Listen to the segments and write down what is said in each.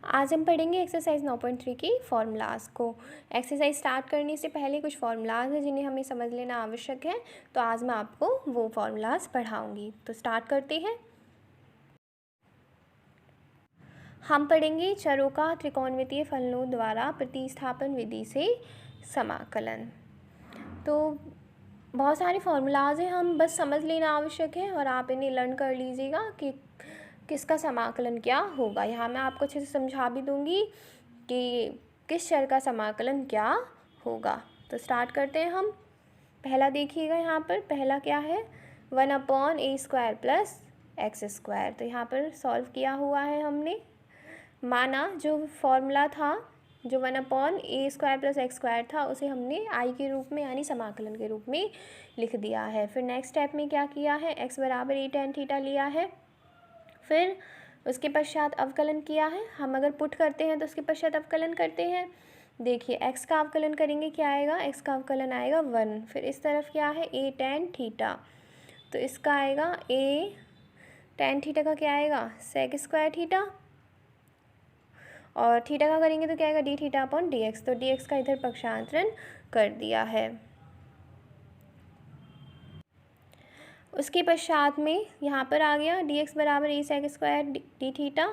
आज हम पढ़ेंगे एक्सरसाइज 9.3 की फार्मूलाज को। एक्सरसाइज स्टार्ट करने से पहले कुछ फार्मूलाज हैं जिन्हें हमें समझ लेना आवश्यक है, तो आज मैं आपको वो फार्मूलाज पढ़ाऊँगी। तो स्टार्ट करते हैं। हम पढ़ेंगे चरों का त्रिकोणमितीय फलनों द्वारा प्रतिस्थापन विधि से समाकलन। तो बहुत सारे फार्मूलाज हैं, हम बस समझ लेना आवश्यक है और आप इन्हें लर्न कर लीजिएगा कि किसका समाकलन क्या होगा। यहाँ मैं आपको अच्छे से समझा भी दूँगी कि किस चर का समाकलन क्या होगा। तो स्टार्ट करते हैं हम। पहला देखिएगा, यहाँ पर पहला क्या है, 1/a² प्लस x²। तो यहाँ पर सॉल्व किया हुआ है हमने। माना जो फॉर्मूला था, जो 1/a² प्लस x² था, उसे हमने i के रूप में यानी समाकलन के रूप में लिख दिया है। फिर नेक्स्ट स्टेप में क्या किया है, x बराबर a tan थीटा लिया है। फिर उसके पश्चात अवकलन किया है। हम अगर पुट करते हैं तो उसके पश्चात अवकलन करते हैं। देखिए x का अवकलन करेंगे, क्या आएगा, x का अवकलन आएगा 1। फिर इस तरफ क्या है, a tan थीटा, तो इसका आएगा a tan थीटा का क्या आएगा, sec² थीटा, और थीटा का करेंगे तो क्या आएगा, d थीटा अपॉन dx। तो dx का इधर पक्षांतरण कर दिया है। उसके पश्चात में यहाँ पर आ गया dx बराबर a sec² d थीटा।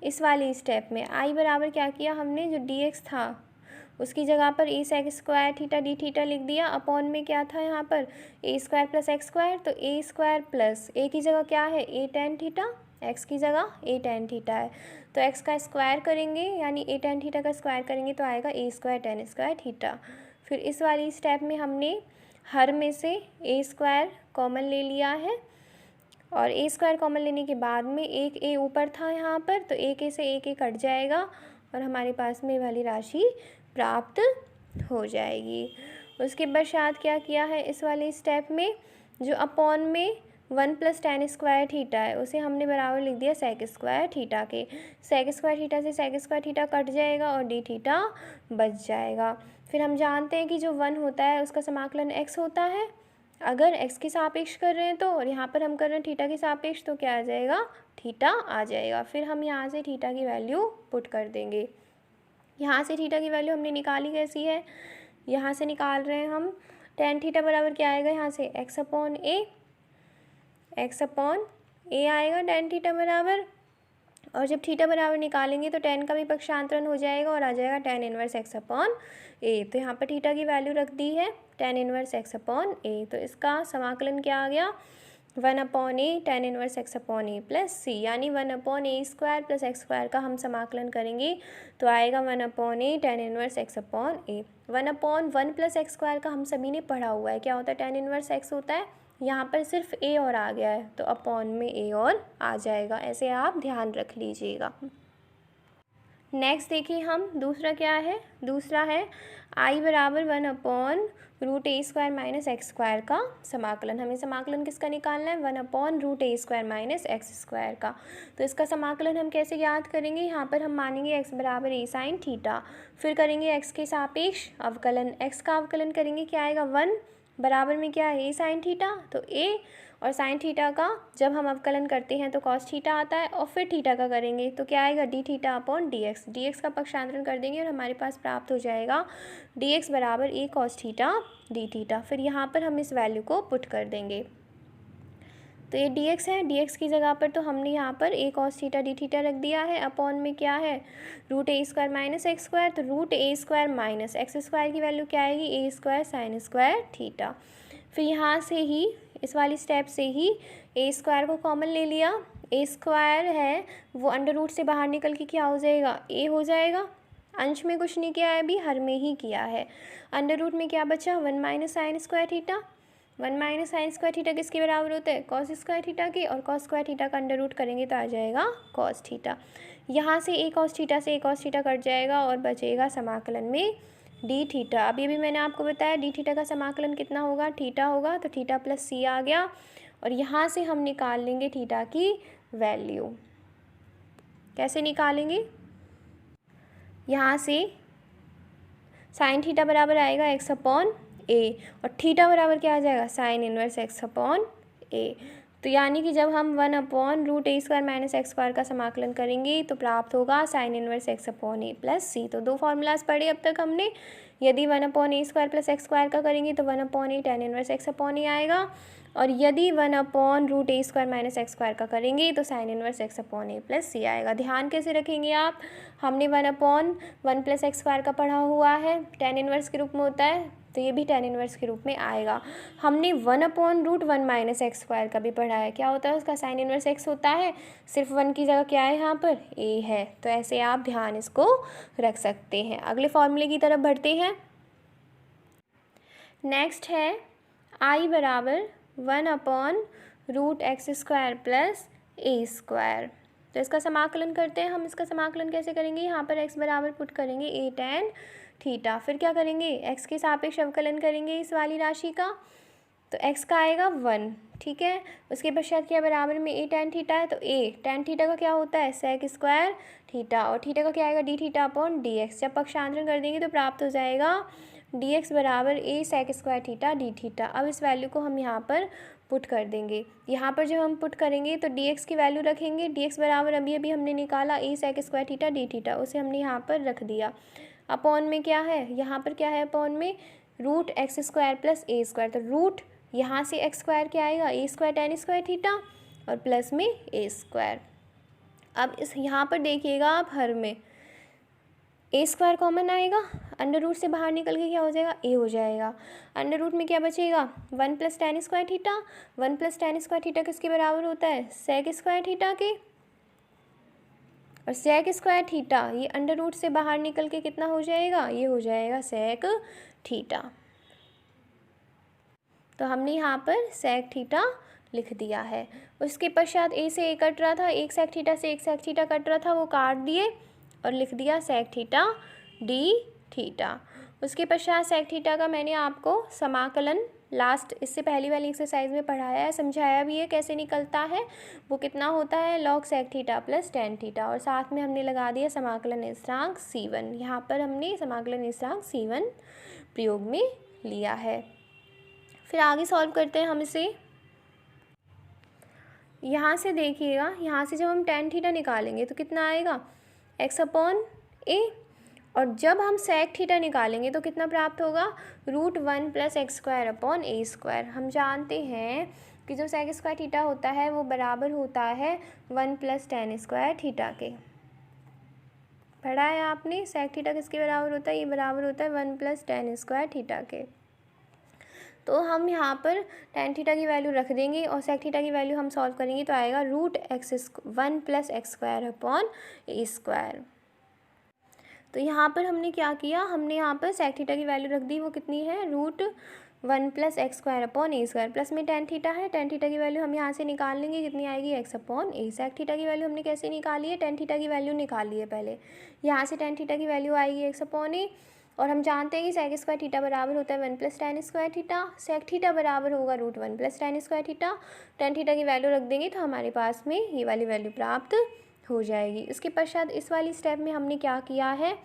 इस वाले स्टेप में i बराबर क्या किया हमने, जो dx था उसकी जगह पर a sec² theta d theta लिख दिया। अपॉन में क्या था यहाँ पर a² प्लस x², तो a² प्लस a की जगह क्या है a tan थीटा, x की जगह a tan थीटा है, तो x का स्क्वायर करेंगे यानी a tan थीटा का स्क्वायर करेंगे तो आएगा a² tan² थीटा। फिर इस वाली स्टेप में हमने हर में से a² कॉमन ले लिया है, और a² कॉमन लेने के बाद में एक a ऊपर था यहाँ पर, तो एक a से एक a कट जाएगा और हमारे पास में वाली राशि प्राप्त हो जाएगी। उसके पश्चात क्या किया है, इस वाले स्टेप में जो अपॉन में 1 प्लस tan² थीटा है उसे हमने बराबर लिख दिया sec² थीटा के। sec² थीटा से sec² थीटा कट जाएगा और d थीटा बच जाएगा। फिर हम जानते हैं कि जो 1 होता है उसका समाकलन x होता है, अगर x के सापेक्ष कर रहे हैं तो, और यहाँ पर हम कर रहे हैं थीटा के सापेक्ष, तो क्या आ जाएगा, थीटा आ जाएगा। फिर हम यहाँ से थीटा की वैल्यू पुट कर देंगे। यहाँ से थीटा की वैल्यू हमने निकाली कैसी है, यहाँ से निकाल रहे हैं हम। tan थीटा बराबर क्या आएगा, यहाँ से x अपॉन a आएगा tan थीटा बराबर, और जब थीटा बराबर निकालेंगे तो tan का भी पक्षांतरण हो जाएगा और आ जाएगा tan inverse x upon a। तो यहाँ पर थीटा की वैल्यू रख दी है tan inverse x upon a। तो इसका समाकलन क्या आ गया, 1/a tan inverse x upon a plus c, यानी 1/a² प्लस x² का हम समाकलन करेंगे तो आएगा 1/a tan inverse x upon a। 1/1 plus x² का हम सभी ने पढ़ा हुआ है, क्या होता है, tan इनवर्स x होता है। यहाँ पर सिर्फ a और आ गया है तो अपॉन में a और आ जाएगा, ऐसे आप ध्यान रख लीजिएगा। नेक्स्ट देखिए हम, दूसरा क्या है, दूसरा है i बराबर 1/√a² माइनस x² का समाकलन। हमें समाकलन किसका निकालना है, 1/√a² माइनस x² का। तो इसका समाकलन हम कैसे ज्ञात करेंगे, यहाँ पर हम मानेंगे x बराबर a sin थीटा, फिर करेंगे x के सापेक्ष अवकलन। x का अवकलन करेंगे, क्या आएगा, 1 बराबर में क्या है a sin थीटा, तो a, और sin थीटा का जब हम अवकलन करते हैं तो cos थीटा आता है, और फिर थीटा का करेंगे तो क्या आएगा, d theta upon dx। dx का पक्षांतरण कर देंगे और हमारे पास प्राप्त हो जाएगा dx बराबर a cos theta d theta. फिर यहाँ पर हम इस वैल्यू को पुट कर देंगे, तो ये dx है, dx की जगह पर तो हमने यहाँ पर a cos theta d theta रख दिया है। अपॉन में क्या है, √a² माइनस x², तो √a² माइनस x² की वैल्यू क्या आएगी, a² sin² थीटा। फिर यहाँ से ही इस वाली स्टेप से ही a² को कॉमन ले लिया, a² है वो अंडर रूट से बाहर निकल के क्या हो जाएगा, a हो जाएगा। अंश में कुछ नहीं किया है अभी, हर में ही किया है। अंडर रूट में क्या बचा, 1 minus sin² theta. 1 minus sin² theta किसके बराबर होता है, cos² थीटा के, और cos² थीटा का अंडर रूट करेंगे तो आ जाएगा cos थीटा। यहाँ से a cos थीटा से a cos थीटा कट जाएगा और बचेगा समाकलन में d थीटा। अभी भी मैंने आपको बताया d थीटा का समाकलन कितना होगा, थीटा होगा, तो थीटा प्लस c आ गया, और यहाँ से हम निकाल लेंगे थीटा की वैल्यू। कैसे निकालेंगे, यहाँ से sin थीटा बराबर आएगा x अपॉन a, और थीटा बराबर क्या आ जाएगा, sin inverse x upon a। तो यानी कि जब हम 1/√a² माइनस x² का समाकलन करेंगे तो प्राप्त होगा sign inverse x upon a plus सी। तो दो फॉर्मूलाज पढ़े अब तक हमने। यदि 1/a² प्लस x² का करेंगे तो 1/a tan inverse x upon a आएगा, और यदि 1/√a² माइनस x² का करेंगे तो sine inverse x upon a plus C आएगा। ध्यान कैसे रखेंगे आप, हमने 1/1 प्लस x² का पढ़ा हुआ है, tan इनवर्स के रूप में होता है, तो ये भी tan इनवर्स के रूप में आएगा। हमने 1/√1 माइनस x² का भी पढ़ा है, क्या होता है उसका साइन इनवर्स x होता है, सिर्फ 1 की जगह क्या है यहाँ पर a है। तो ऐसे आप ध्यान इसको रख सकते हैं। अगले फॉर्मूले की तरफ बढ़ते हैं। नेक्स्ट है i बराबर 1/√x² प्लस a²। तो इसका समाकलन करते हैं हम। इसका समाकलन कैसे करेंगे, यहाँ पर x बराबर पुट करेंगे a tan थीटा, फिर क्या करेंगे x के सापेक्ष अवकलन करेंगे इस वाली राशि का, तो x का आएगा 1, ठीक है। उसके पश्चात क्या बराबर में a tan थीटा है, तो a tan थीटा का क्या होता है sec² थीटा, और थीटा का क्या आएगा d थीटा अपॉन dx। जब पक्षांतरण कर देंगे तो प्राप्त हो जाएगा dx बराबर a sec² theta d theta. अब इस वैल्यू को हम यहाँ पर पुट कर देंगे। यहाँ पर जब हम पुट करेंगे तो dx की वैल्यू रखेंगे, dx बराबर अभी अभी हमने निकाला a sec² theta d theta, उसे हमने यहाँ पर रख दिया। अपॉन में क्या है, यहाँ पर क्या है अपॉन में √x² प्लस a², तो रूट यहाँ से x² क्या आएगा a² tan² थीटा और प्लस में a²। अब इस यहाँ पर देखिएगा आप हर में a² कॉमन आएगा, अंडर रूट से बाहर निकल के क्या हो जाएगा a हो जाएगा। अंडर रूट में क्या बचेगा 1 plus tan² theta, 1 plus tan² theta किसके बराबर होता है sec² थीटा के, और sec² थीटा ये अंडर रूट से बाहर निकल के कितना हो जाएगा, ये हो जाएगा sec थीटा। तो हमने यहाँ पर sec थीटा लिख दिया है। उसके पश्चात a से a कट रहा था, एक sec थीटा से एक sec थीटा कट रहा था, वो काट दिए और लिख दिया sec थीटा d थीटा। उसके पश्चात sec थीटा का मैंने आपको समाकलन लास्ट इससे पहली वाली एक्सरसाइज में पढ़ाया है, समझाया भी है कैसे निकलता है। वो कितना होता है log sec theta plus tan theta, और साथ में हमने लगा दिया समाकलन स्थिरांक c1। यहाँ पर हमने समाकलन स्थिरांक c1 प्रयोग में लिया है। फिर आगे सॉल्व करते हैं हम इसे। यहाँ से देखिएगा, यहाँ से जब हम tan थीटा निकालेंगे तो कितना आएगा x अपॉन a, और जब हम sec थीटा निकालेंगे तो कितना प्राप्त होगा √1 प्लस x² अपॉन a²। हम जानते हैं कि जो sec² थीटा होता है वो बराबर होता है 1 प्लस tan² थीटा के। पढ़ा है आपने sec थीटा किसके बराबर होता है, ये बराबर होता है 1 प्लस tan² थीटा के। तो हम यहाँ पर tan थीटा की वैल्यू रख देंगे और sec थीटा की वैल्यू हम सॉल्व करेंगे तो आएगा √1 प्लस x² अपॉन a²। तो यहाँ पर हमने क्या किया, हमने यहाँ पर sec थीटा की वैल्यू रख दी, वो कितनी है √1 plus x² upon a², plus में tan थीटा है, tan थीटा की वैल्यू हम यहाँ से निकाल लेंगे, कितनी आएगी x upon a। sec theta की वैल्यू हमने कैसे निकाली है, tan थीटा की वैल्यू निकाली है पहले, यहाँ से tan थीटा की वैल्यू आएगी x अपॉन a, और हम जानते हैं कि sec² थीटा बराबर होता है 1 plus tan² theta, sec theta बराबर होगा √1 plus tan² theta. tan theta की वैल्यू रख देंगे तो हमारे पास में ये वाली वैल्यू प्राप्त हो जाएगी। इसके पश्चात इस वाली स्टेप में हमने क्या किया है,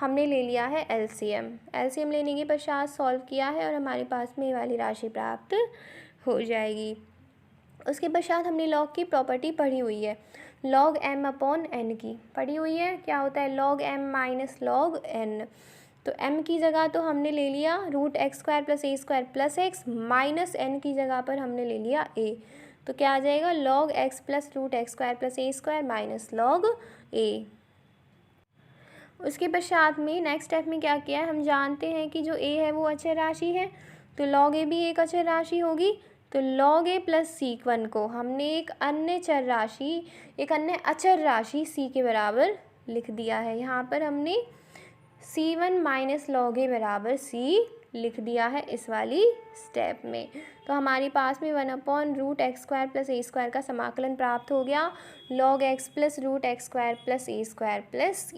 हमने ले लिया है एलसीएम लेने के पश्चात सॉल्व किया है और हमारे पास में ये वाली राशि प्राप्त हो जाएगी। उसके पश्चात हमने लॉग की प्रॉपर्टी पढ़ी हुई है, log m अपॉन n की पढ़ी हुई है, क्या होता है log m minus log n। तो m की जगह तो हमने ले लिया √x² plus a² plus x, minus n की जगह पर हमने ले लिया a, तो क्या आ जाएगा log x plus √x² plus a² minus log a। उसके पश्चात में नेक्स्ट स्टेप में क्या किया है, हम जानते हैं कि जो a है वो अचर राशि है, तो log a भी एक अचर राशि होगी, तो log a प्लस sec1 को हमने एक अन्य अचर राशि c के बराबर लिख दिया है। यहाँ पर हमने c1 माइनस log a बराबर c लिख दिया है इस वाली स्टेप में। तो हमारे पास में 1/√x² प्लस a² का समाकलन प्राप्त हो गया, log x plus √x² plus a² plus c,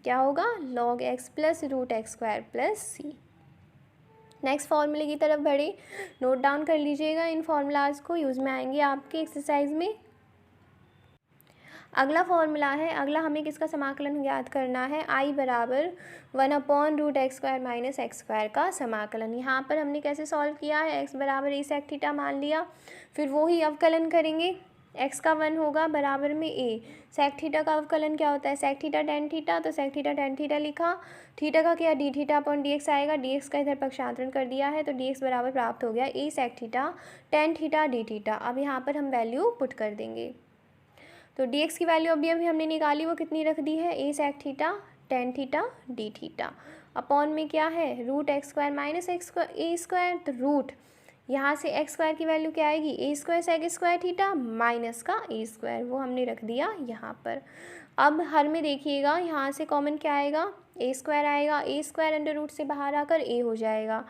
क्या होगा log x plus √x² plus c। Next फॉर्मूले की तरफ बढ़े, नोट डाउन कर लीजिएगा, इन फॉर्मूलाज को यूज़ में आएंगे आपके एक्सरसाइज में। अगला फॉर्मूला है, अगला हमें किसका समाकलन ज्ञात करना है, I बराबर 1/√x² माइनस x² का समाकलन। यहाँ पर हमने कैसे सॉल्व किया है, x बराबर a sec थीटा मान लिया, फिर वो ही अवकलन करेंगे, x का 1 होगा बराबर में a, sec थीटा का अवकलन क्या होता है, sec थीटा tan थीटा, तो sec थीटा tan थीटा लिखा, थीटा का क्या d थीटा अपॉन dx आएगा, dx का इधर पक्षांतरण कर दिया है तो dx बराबर प्राप्त हो गया a sec theta tan theta d theta. अब यहाँ पर हम वैल्यू पुट कर देंगे, तो dx की वैल्यू अभी हमने निकाली, वो कितनी रख दी है, a sec theta tan theta d theta upon में क्या है √x² माइनस a², तो रूट यहाँ से x² की वैल्यू क्या आएगी, a² sec² थीटा माइनस का a², वो हमने रख दिया यहाँ पर। अब हर में देखिएगा यहाँ से कॉमन क्या आएगा, a² आएगा, a² अंडर रूट से बाहर आकर a हो जाएगा,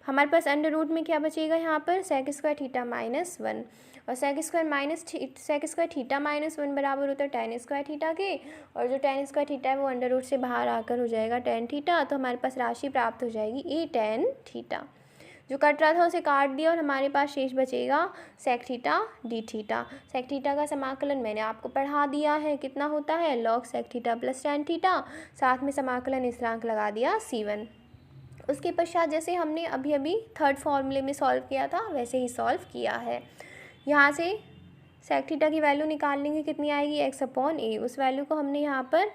हमारे पास अंडर रूट में क्या बचेगा यहाँ पर sec² थीटा माइनस 1, और sec² थीटा माइनस 1 बराबर होता है tan² थीटा के, और जो tan² थीटा है वो अंडर रूट से बाहर आकर हो जाएगा tan थीटा, तो हमारे पास राशि प्राप्त हो जाएगी a tan थीटा। जो कट रहा था उसे काट दिया और हमारे पास शेष बचेगा sec theta d theta. sec theta का समाकलन मैंने आपको पढ़ा दिया है, कितना होता है log sec theta plus tan theta, साथ में समाकलन स्थिरांक लगा दिया c1। उसके पश्चात जैसे हमने अभी थर्ड फॉर्मूले में सॉल्व किया था वैसे ही सॉल्व किया है। यहाँ से sec थीटा की वैल्यू निकाल लेंगे, कितनी आएगी x अपॉन a, उस वैल्यू को हमने यहाँ पर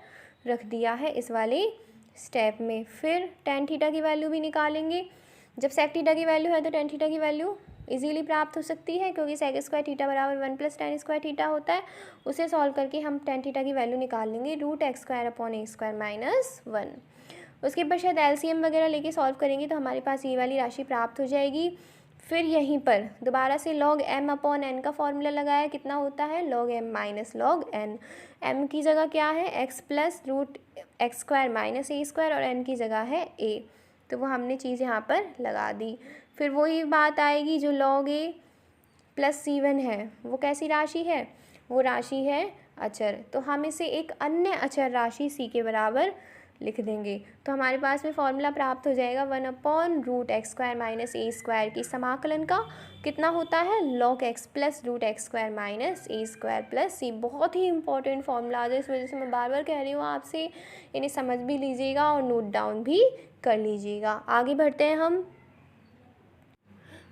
रख दिया है इस वाले स्टेप में। फिर tan थीटा की वैल्यू भी निकालेंगे, जब sec थीटा की वैल्यू है तो tan थीटा की वैल्यू इजीली प्राप्त हो सकती है, क्योंकि sec² थीटा बराबर 1 प्लस tan² थीटा होता है, उसे सॉल्व करके हम tan थीटा की वैल्यू निकाल लेंगे √x² अपॉन a² माइनस 1। उसके पश्चात LCM वगैरह लेके सॉल्व करेंगे तो हमारे पास ये वाली राशि प्राप्त हो जाएगी। फिर यहीं पर दोबारा से log m अपॉन n का फॉर्मूला लगाया, कितना होता है log m minus log n, m की जगह क्या है x plus √x² minus a² और n की जगह है a, तो वो हमने चीज़ यहाँ पर लगा दी। फिर वही बात आएगी जो log a प्लस c1 है, वो कैसी राशि है, वो राशि है अचर, तो हम इसे एक अन्य अचर राशि c के बराबर लिख देंगे, तो हमारे पास में फॉर्मूला प्राप्त हो जाएगा 1/√x² माइनस a² की समाकलन का कितना होता है log x plus √x² minus a² plus c। बहुत ही इंपॉर्टेंट फॉर्मूला है, इस वजह से मैं बार बार कह रही हूँ आपसे, इन्हें समझ भी लीजिएगा और नोट डाउन भी कर लीजिएगा। आगे बढ़ते हैं हम,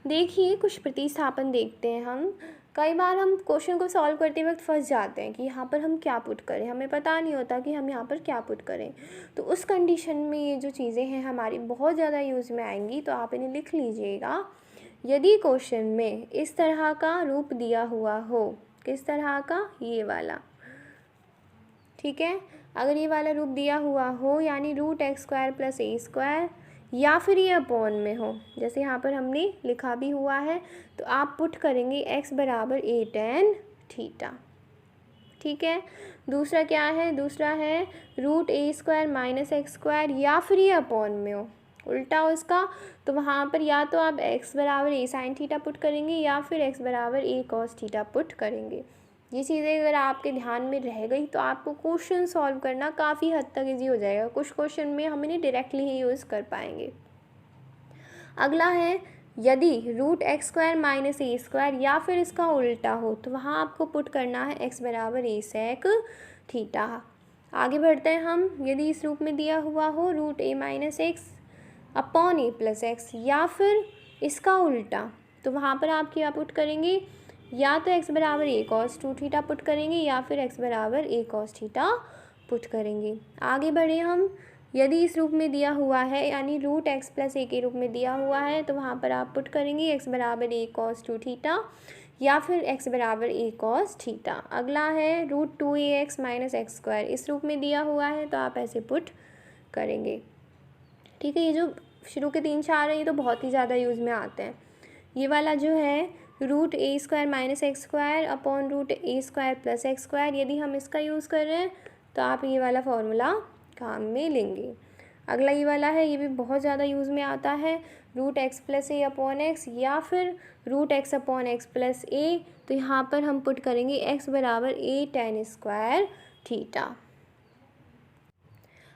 देखिए कुछ प्रतिस्थापन देखते हैं हम। कई बार हम क्वेश्चन को सॉल्व करते वक्त फंस जाते हैं कि यहाँ पर हम क्या पुट करें, हमें पता नहीं होता कि हम यहाँ पर क्या पुट करें, तो उस कंडीशन में ये जो चीज़ें हैं हमारी बहुत ज़्यादा यूज़ में आएंगी, तो आप इन्हें लिख लीजिएगा। यदि क्वेश्चन में इस तरह का रूप दिया हुआ हो, किस तरह का, ये वाला, ठीक है, अगर ये वाला रूप दिया हुआ हो यानी √x² प्लस a², या फिर ये अपॉन में हो, जैसे यहाँ पर हमने लिखा भी हुआ है, तो आप पुट करेंगे x बराबर a tan थीटा, ठीक है। दूसरा क्या है, दूसरा है √a² माइनस x², या फिर ये अपॉन में हो, उल्टा हो इसका, तो वहाँ पर या तो आप x बराबर a sin थीटा पुट करेंगे या फिर x बराबर a cos थीटा पुट करेंगे। ये चीज़ें अगर आपके ध्यान में रह गई तो आपको क्वेश्चन सॉल्व करना काफ़ी हद तक इजी हो जाएगा, कुछ क्वेश्चन में हम इन्हें डायरेक्टली ही यूज़ कर पाएंगे। अगला है यदि √x² माइनस a² या फिर इसका उल्टा हो, तो वहाँ आपको पुट करना है x बराबर a sec थीटा। आगे बढ़ते हैं हम, यदि इस रूप में दिया हुआ हो √a minus x upon a plus x, या फिर इसका उल्टा, तो वहाँ पर आप क्या पुट करेंगे, या तो x बराबर a cos 2 थीटा पुट करेंगे या फिर x बराबर a cos थीटा पुट करेंगे। आगे बढ़े हम, यदि इस रूप में दिया हुआ है यानी √x प्लस a के रूप में दिया हुआ है, तो वहाँ पर आप पुट करेंगे x बराबर a cos 2 थीटा या फिर x बराबर a cos थीटा। अगला है √2ax माइनस x², इस रूप में दिया हुआ है तो आप ऐसे पुट करेंगे, ठीक है। ये जो शुरू के 3-4 हैं ये तो बहुत ही ज़्यादा यूज़ में आते हैं। ये वाला जो है √a² minus x² upon √a² plus x², यदि हम इसका यूज़ कर रहे हैं तो आप ये वाला फॉर्मूला काम में लेंगे। अगला ये वाला है, ये भी बहुत ज़्यादा यूज़ में आता है, √x plus a upon x या फिर √x upon x plus a, तो यहाँ पर हम पुट करेंगे x बराबर a tan² थीटा।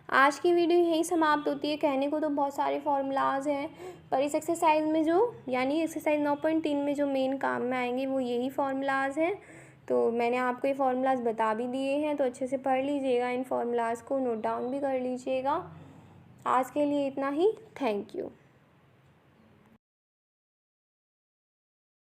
आज की वीडियो यहीं समाप्त होती है। कहने को तो बहुत सारे फार्मूलाज हैं, पर इस एक्सरसाइज में जो यानी एक्सरसाइज 9.3 में जो मेन काम में आएंगे वो यही फार्मूलाज हैं। तो मैंने आपको ये फार्मूलाज बता भी दिए हैं, तो अच्छे से पढ़ लीजिएगा, इन फार्मूलाज को नोट डाउन भी कर लीजिएगा। आज के लिए इतना ही। Thank you.